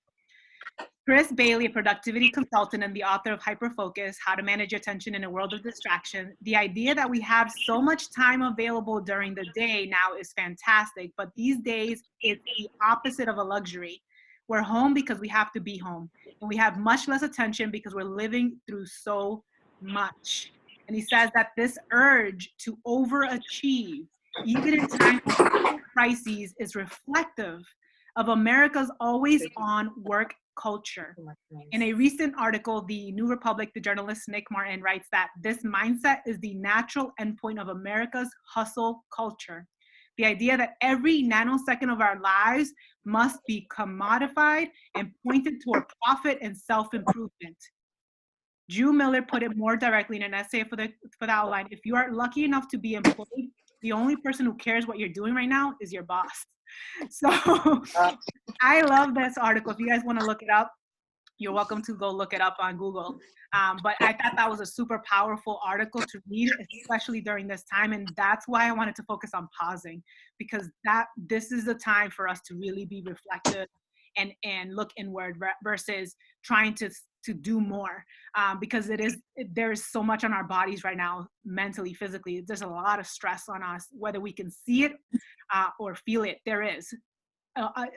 S3: Chris Bailey, a productivity consultant and the author of Hyperfocus, How to Manage Your Attention in a World of Distraction. The idea that we have so much time available during the day now is fantastic, but these days it's the opposite of a luxury. We're home because we have to be home, and we have much less attention because we're living through so much. And he says that this urge to overachieve, even in times of crises, is reflective of America's always on work culture. In a recent article, the New Republic, the journalist Nick Martin writes that this mindset is the natural endpoint of America's hustle culture. The idea that every nanosecond of our lives must be commodified and pointed toward profit and self-improvement. Drew Miller put it more directly in an essay for the outline. If you are lucky enough to be employed, the only person who cares what you're doing right now is your boss. So I love this article. If you guys want to look it up, you're welcome to go look it up on Google. But I thought that was a super powerful article to read, especially during this time. And that's why I wanted to focus on pausing, because this is the time for us to really be reflective and look inward versus trying to do more, because there is so much on our bodies right now, mentally, physically. There's a lot of stress on us, whether we can see it or feel it, there is.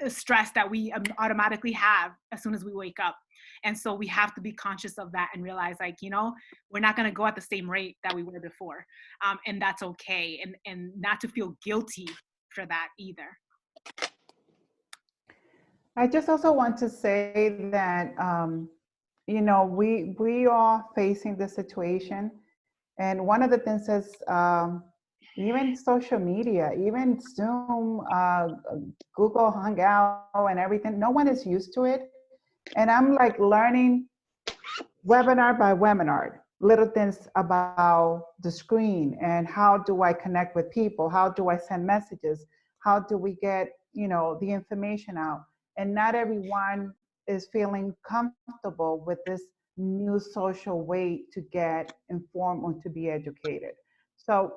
S3: stress that we automatically have as soon as we wake up. And so we have to be conscious of that and realize, like, you know, we're not going to go at the same rate that we were before. And that's okay. And not to feel guilty for that either.
S4: I just also want to say that, you know, we are facing the situation. And one of the things is even social media, even Zoom, Google Hangout and everything, no one is used to it. And I'm like learning webinar by webinar, little things about the screen and how do I connect with people? How do I send messages? How do we get, you know, the information out? And not everyone is feeling comfortable with this new social way to get informed or to be educated. So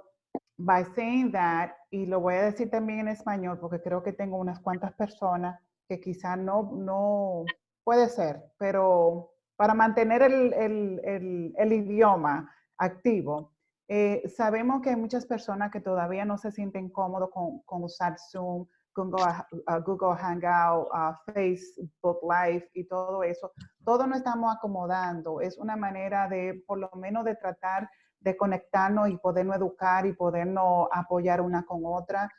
S4: by saying that, y lo voy a decir también en español porque creo que tengo unas cuantas personas que quizás no puede ser, pero para mantener el idioma activo, sabemos que hay muchas personas que todavía no se sienten cómodos con usar Zoom, Google Hangout, Facebook Live y todo eso. Todos nos estamos acomodando. Es una manera de, por lo menos, de tratar de conectarnos y podernos educar y podernos apoyar una con otra.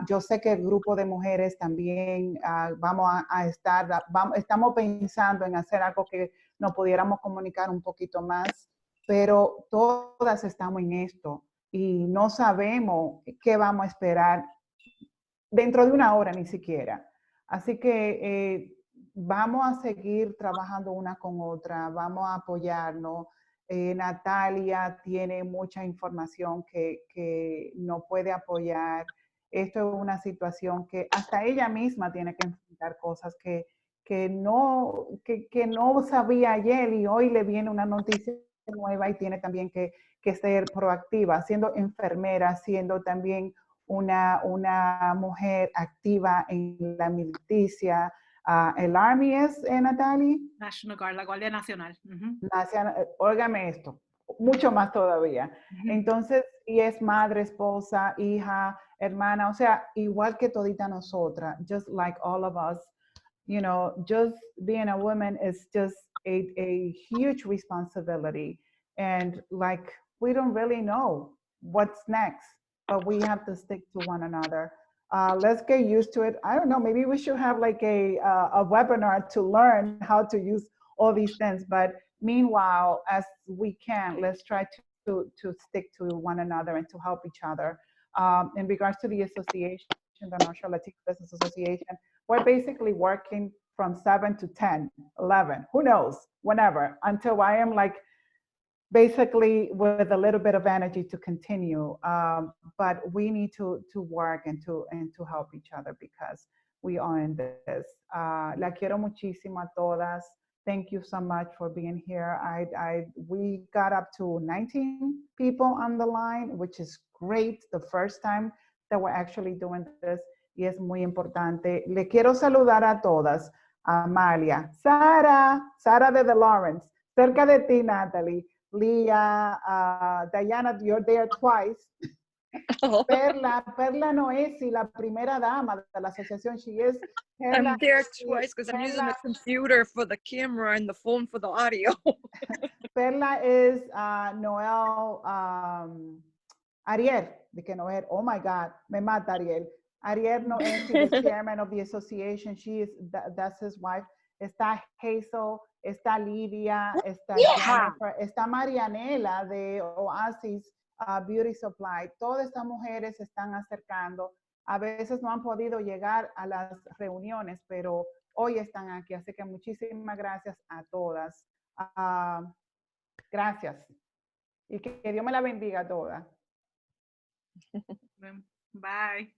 S4: Yo sé que el grupo de mujeres también vamos a estar, estamos pensando en hacer algo que nos pudiéramos comunicar un poquito más, pero todas estamos en esto y no sabemos qué vamos a esperar dentro de una hora ni siquiera. Así que vamos a seguir trabajando una con otra, vamos a apoyarnos. Natalia tiene mucha información que no puede apoyar. Esto es una situación que hasta ella misma tiene que enfrentar cosas que no sabía ayer y hoy le viene una noticia nueva y tiene también que ser proactiva, siendo enfermera, siendo también una mujer activa en la milicia. El Army es, Natalie.
S3: National Guard, la Guardia Nacional.
S4: Óigame esto, mucho más todavía. Entonces, y es madre, esposa, hija, hermana, o sea, igual que todita nosotras, just like all of us, you know, just being a woman is just a huge responsibility. And like, we don't really know what's next, but we have to stick to one another. Let's get used to it. I don't know, maybe we should have like a webinar to learn how to use all these things. But meanwhile, as we can, let's try to stick to one another and to help each other. In regards to the association, the National Latino Business Association, we're basically working from 7 to 10, 11, who knows, whenever, until I am like basically with a little bit of energy to continue. But we need to work and to help each other because we are in this. La quiero muchísimo a todas. Thank you so much for being here. We got up to 19 people on the line, which is great. The first time that we're actually doing this. Y es muy importante. Le quiero saludar a todas. Amalia, Sara desde Lawrence, cerca de ti, Natalie, Leah, Diana, you're there twice. Perla Noesi, la primera dama de la asociación. She is. Perla,
S6: I'm there twice because I'm using the computer for the camera and the phone for the audio.
S4: Perla is Noel Ariel, de que Noel, oh my God, me mata Ariel. Ariel Noel is the chairman of the association. That's his wife. Está Hazel, está Lidia, está Jennifer, está Marianela de Oasis Beauty Supply. Todas estas mujeres se están acercando. A veces no han podido llegar a las reuniones, pero hoy están aquí. Así que muchísimas gracias a todas. Gracias. Y que Dios me la bendiga a todas.
S3: Bye.